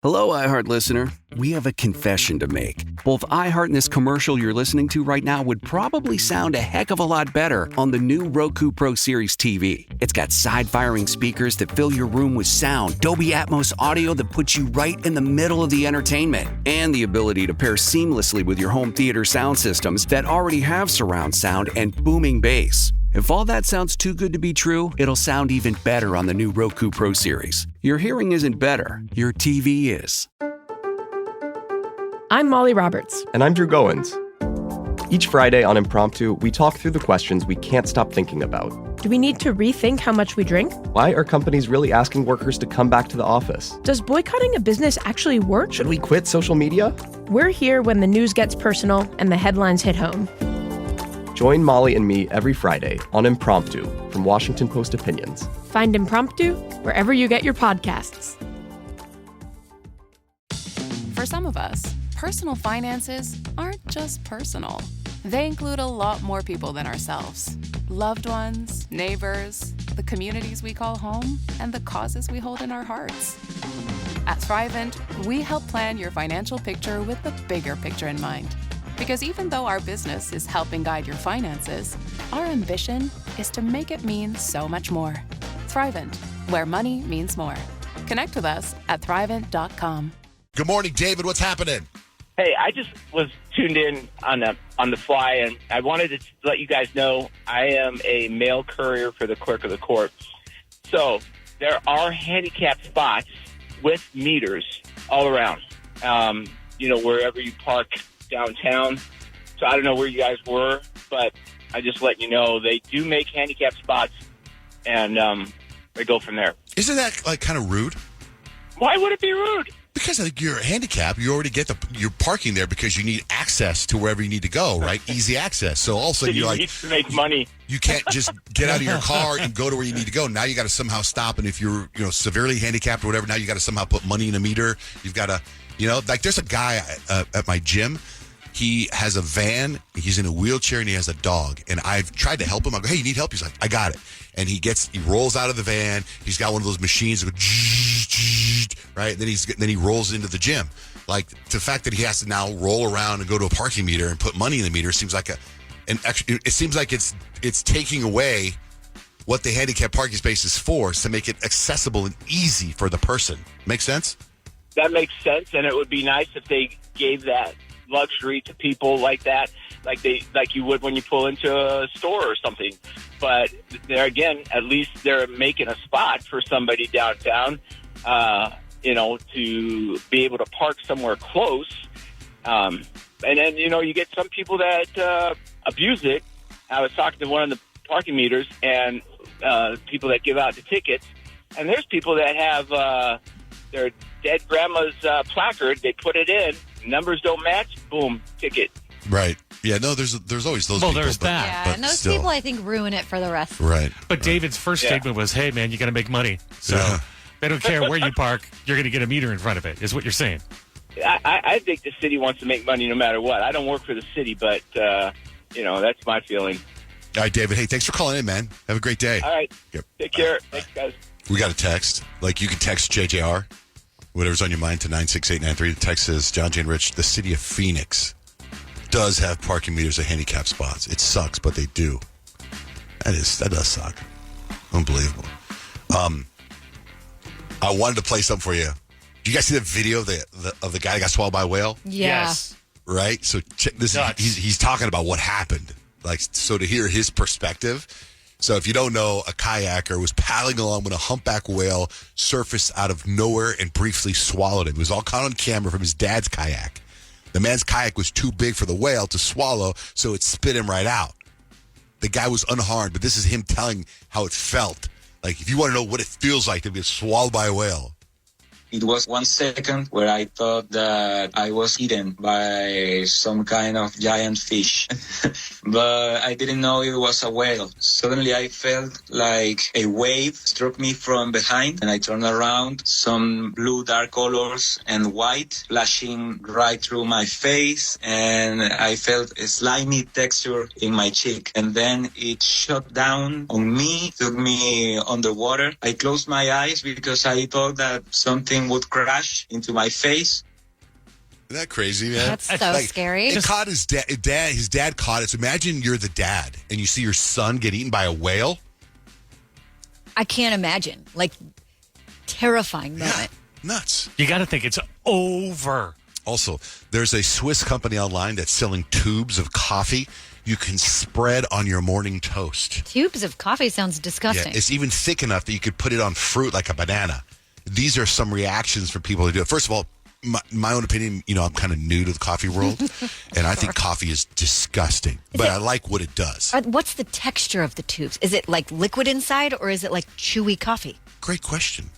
Hello, iHeart listener. We have a confession to make. Both iHeart and this commercial you're listening to right now would probably sound a heck of a lot better on the new Roku Pro Series TV. It's got side-firing speakers that fill your room with sound, Dolby Atmos audio that puts you right in the middle of the entertainment, and the ability to pair seamlessly with your home theater sound systems that already have surround sound and booming bass. If all that sounds too good to be true, it'll sound even better on the new Roku Pro Series. Your hearing isn't better, your TV is. I'm Molly Roberts. And I'm Drew Goins. Each Friday on Impromptu, we talk through the questions we can't stop thinking about. Do we need to rethink how much we drink? Why are companies really asking workers to come back to the office? Does boycotting a business actually work? Should we quit social media? We're here when the news gets personal and the headlines hit home. Join Molly and me every Friday on Impromptu from Washington Post Opinions. Find Impromptu wherever you get your podcasts. For some of us, personal finances aren't just personal. They include a lot more people than ourselves. Loved ones, neighbors, the communities we call home, and the causes we hold in our hearts. At Thrivent, we help plan your financial picture with the bigger picture in mind. Because even though our business is helping guide your finances, our ambition is to make it mean so much more. Thrivent, where money means more. Connect with us at Thrivent.com. Good morning, David. What's happening? Hey, I just was tuned in on the fly, and I wanted to let you guys know I am a mail courier for the clerk of the court. So there are handicap spots with meters all around, wherever you park downtown. So I don't know where you guys were, but I just let you know they do make handicap spots, and they go from there. Isn't that kind of rude? Why would it be rude? Because you're handicapped, you already get you're parking there because you need access to wherever you need to go, right? Easy access. So all of a sudden you're needs to make money. You can't just get out of your car and go to where you need to go. Now you got to somehow stop, and if you're severely handicapped or whatever, now you got to somehow put money in a meter. You've got to, there's a guy at my gym. He has a van, he's in a wheelchair, and he has a dog. And I've tried to help him. I go, hey, you need help? He's like, I got it. And he rolls out of the van. He's got one of those machines that go, right? And then he rolls into the gym. Like, the fact that he has to now roll around and go to a parking meter and put money in the meter seems like it seems like it's taking away what the handicap parking space is for, is to make it accessible and easy for the person. Make sense? That makes sense, and it would be nice if they gave that luxury to people like that, like you would when you pull into a store or something. But there again, at least they're making a spot for somebody downtown, to be able to park somewhere close. And then, you get some people that abuse it. I was talking to one of the parking meters and people that give out the tickets, and there's people that have their dead grandma's placard. They put it in. Numbers don't match, boom, ticket. Right. Yeah, no, there's always those people. Well, there's that. Yeah, and those people, I think, ruin it for the rest. Right. But David's first statement was, hey, man, you got to make money. So they don't care where you park. You're going to get a meter in front of it, is what you're saying. I think the city wants to make money no matter what. I don't work for the city, but, that's my feeling. All right, David. Hey, thanks for calling in, man. Have a great day. All right. Yep. Take care. Thanks, guys. We got a text. You can text JJR, whatever's on your mind, to 96893. The text says, John, Jane, Rich, the city of Phoenix does have parking meters at handicap spots. It sucks, but they do. That does suck. Unbelievable. I wanted to play something for you. Do you guys see the video of the guy that got swallowed by a whale? Yeah. Yes. Right? So he's talking about what happened. So to hear his perspective. So if you don't know, a kayaker was paddling along when a humpback whale surfaced out of nowhere and briefly swallowed him. It was all caught on camera from his dad's kayak. The man's kayak was too big for the whale to swallow, so it spit him right out. The guy was unharmed, but this is him telling how it felt. If you want to know what it feels like to be swallowed by a whale. It was 1 second where I thought that I was eaten by some kind of giant fish, but I didn't know it was a whale. Suddenly I felt like a wave struck me from behind, and I turned around, some blue dark colors and white flashing right through my face, and I felt a slimy texture in my cheek. And then it shot down on me, took me underwater. I closed my eyes because I thought that something everything would crash into my face. Isn't that crazy, man? That's so scary. It caught his dad. His dad caught it. So imagine you're the dad and you see your son get eaten by a whale. I can't imagine. Like, terrifying moment. Nuts. You got to think it's over. Also, there's a Swiss company online that's selling tubes of coffee you can spread on your morning toast. Tubes of coffee sounds disgusting. Yeah, it's even thick enough that you could put it on fruit like a banana. These are some reactions for people to do it. First of all, my own opinion, I'm kind of new to the coffee world, and I think coffee is disgusting, but I like what it does. What's the texture of the tubes? Is it like liquid inside, or is it like chewy coffee? Great question.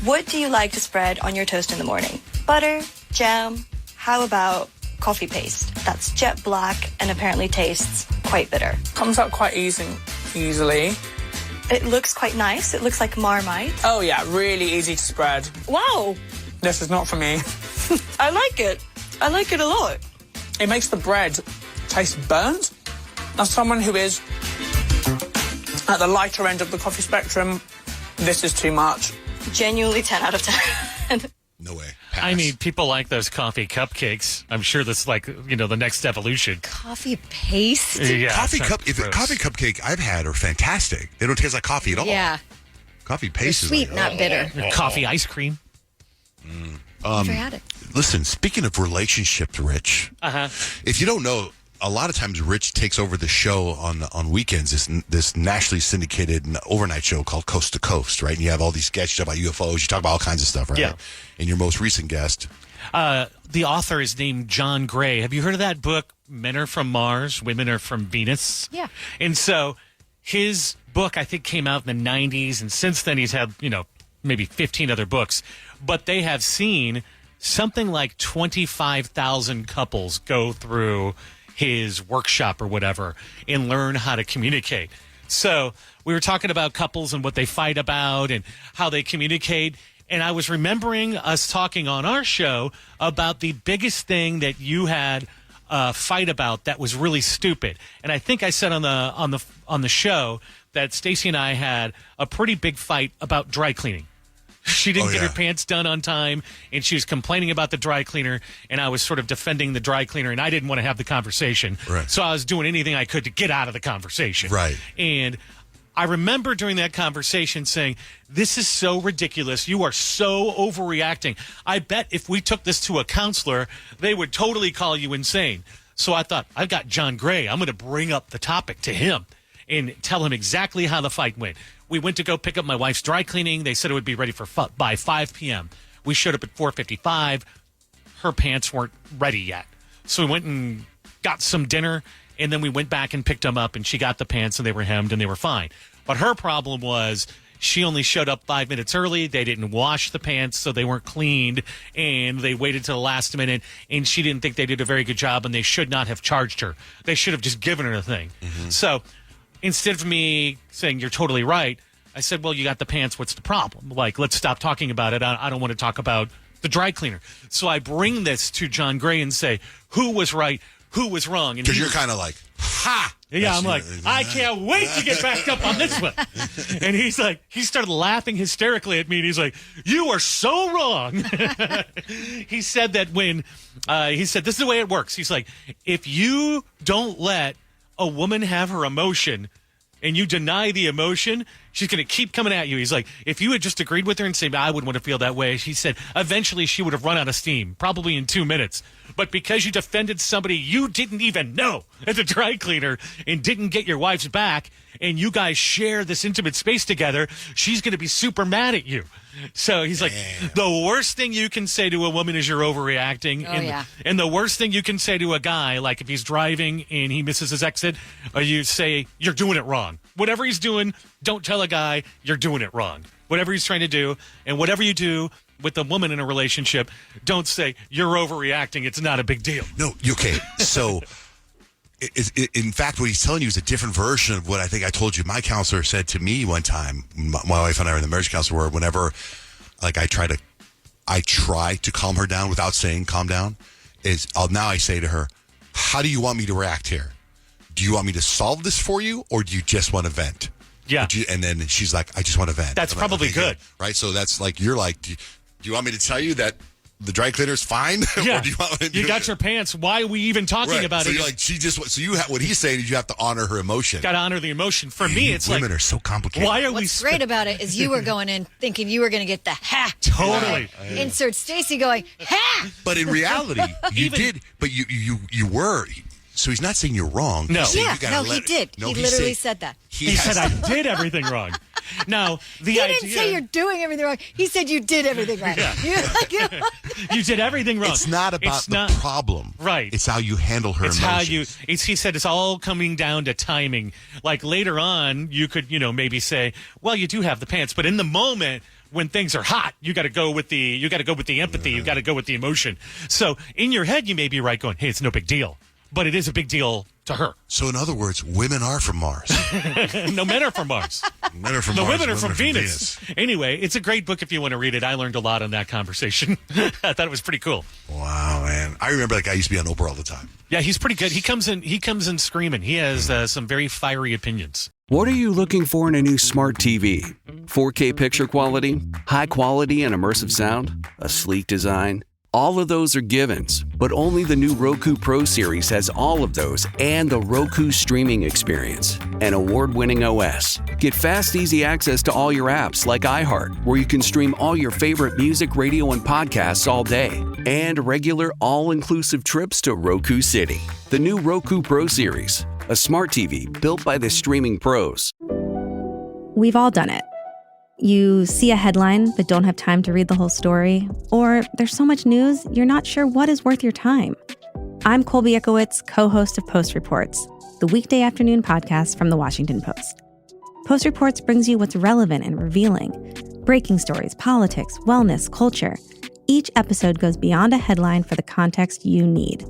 What do you like to spread on your toast in the morning? Butter, jam, how about coffee paste? That's jet black and apparently tastes quite bitter. Comes out quite easily. It looks quite nice. It looks like Marmite. Oh yeah, really easy to spread. Wow. This is not for me. I like it. I like it a lot. It makes the bread taste burnt. As someone who is at the lighter end of the coffee spectrum, this is too much. Genuinely 10 out of 10. No way. Pass. I mean, people like those coffee cupcakes. I'm sure that's like, the next evolution. Coffee paste? Yeah. Coffee cupcake I've had are fantastic. They don't taste like coffee at all. Yeah. Coffee paste is sweet, not bitter. Coffee ice cream. Never had it. Listen, speaking of relationships, Rich, if you don't know, a lot of times Rich takes over the show on weekends, this nationally syndicated overnight show called Coast to Coast, right? And you have all these guests, you talk about UFOs, you talk about all kinds of stuff, right? Yeah. And your most recent guest. The author is named John Gray. Have you heard of that book, Men Are From Mars, Women Are From Venus? Yeah. And so his book, I think, came out in the 90s, and since then he's had, maybe 15 other books. But they have seen something like 25,000 couples go through his workshop or whatever and learn how to communicate. So we were talking about couples and what they fight about and how they communicate. And I was remembering us talking on our show about the biggest thing that you had a fight about that was really stupid. And I think I said on the show that Stacey and I had a pretty big fight about dry cleaning. She didn't get her pants done on time, and she was complaining about the dry cleaner, and I was sort of defending the dry cleaner, and I didn't want to have the conversation. Right. So I was doing anything I could to get out of the conversation. Right. And I remember during that conversation saying, this is so ridiculous. You are so overreacting. I bet if we took this to a counselor, they would totally call you insane. So I thought, I've got John Gray. I'm going to bring up the topic to him and tell him exactly how the fight went. We went to go pick up my wife's dry cleaning. They said it would be ready by 5 p.m. We showed up at 4:55. Her pants weren't ready yet. So we went and got some dinner, and then we went back and picked them up, and she got the pants, and they were hemmed, and they were fine. But her problem was she only showed up 5 minutes early. They didn't wash the pants, so they weren't cleaned, and they waited till the last minute, and she didn't think they did a very good job, and they should not have charged her. They should have just given her the thing. Mm-hmm. So instead of me saying, you're totally right, I said, well, you got the pants. What's the problem? Like, let's stop talking about it. I don't want to talk about the dry cleaner. So I bring this to John Gray and say, who was right? Who was wrong? Because you're kind of like, ha! Yeah, I'm like, I can't wait to get backed up on this one. And he's like, he started laughing hysterically at me, and he's like, you are so wrong. He said that this is the way it works. He's like, if you don't let a woman have her emotion and you deny the emotion, she's going to keep coming at you. He's like, if you had just agreed with her and said, I wouldn't want to feel that way, he said, eventually she would have run out of steam, probably in 2 minutes. But because you defended somebody you didn't even know at the dry cleaner and didn't get your wife's back, and you guys share this intimate space together, she's going to be super mad at you. So he's like, the worst thing you can say to a woman is you're overreacting. And the worst thing you can say to a guy, like if he's driving and he misses his exit, you say, you're doing it wrong. Whatever he's doing, don't tell a guy you're doing it wrong. Whatever he's trying to do, and whatever you do with a woman in a relationship, don't say, you're overreacting. It's not a big deal. No, okay. So in fact, what he's telling you is a different version of what I think I told you. My counselor said to me one time, my wife and I were in the marriage counselor, where whenever like I try to calm her down without saying calm down, now I say to her, how do you want me to react here? Do you want me to solve this for you, or do you just want to vent? Yeah. And then she's like, I just want to vent. That's probably good. Right? So that's like, you're like, do Do you want me to tell you that the dry cleaner's fine? Yeah. Or do you want me to you got your pants. Why are we even talking about so it? You're like, what he's saying is you have to honor her emotion. Got to honor the emotion. For me, it's women are so complicated. Why are What's great about it is you were going in thinking you were going to get the ha. Totally. Insert Stacy going, ha! But in reality, you did. But you were. So he's not saying you're wrong. No. He's saying Yeah, you gotta no, he let it- did. No, he he's literally saying- said that. He said I did everything wrong. Now, the He idea... didn't say you're doing everything wrong. He said you did everything right. Yeah. You did everything wrong. It's not about the problem. Right. It's how you handle her It's emotions. how he said it's all coming down to timing. Like later on, you could, maybe say, well, you do have the pants, but in the moment when things are hot, you got to go with the empathy, you got to go with the emotion. So in your head, you may be right going, hey, it's no big deal, but it is a big deal to her. So in other words, women are from Mars. No, men are from Mars. Men are from The Mars. women are from Venus. Anyway, it's a great book if you want to read it. I learned a lot on that conversation. I thought it was pretty cool. Wow, man. I remember that guy used to be on Oprah all the time. Yeah, he's pretty good. He comes in screaming. He has some very fiery opinions. What are you looking for in a new smart TV? 4K picture quality, high quality and immersive sound, a sleek design? All of those are givens, but only the new Roku Pro Series has all of those and the Roku streaming experience, an award-winning OS. Get fast, easy access to all your apps like iHeart, where you can stream all your favorite music, radio, and podcasts all day, and regular all-inclusive trips to Roku City. The new Roku Pro Series, a smart TV built by the streaming pros. We've all done it. You see a headline but don't have time to read the whole story, or there's so much news you're not sure what is worth your time. I'm Colby Ekowitz, co-host of Post Reports, the weekday afternoon podcast from The Washington Post. Post Reports brings you what's relevant and revealing. Breaking stories, politics, wellness, culture. Each episode goes beyond a headline for the context you need.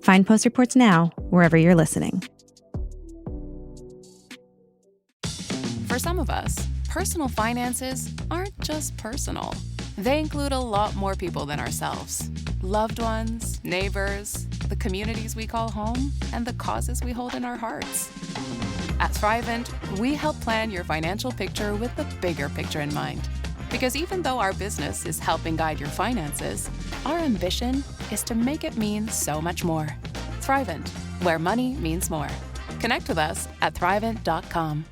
Find Post Reports now, wherever you're listening. For some of us, personal finances aren't just personal. They include a lot more people than ourselves. Loved ones, neighbors, the communities we call home, and the causes we hold in our hearts. At Thrivent, we help plan your financial picture with the bigger picture in mind. Because even though our business is helping guide your finances, our ambition is to make it mean so much more. Thrivent, where money means more. Connect with us at Thrivent.com.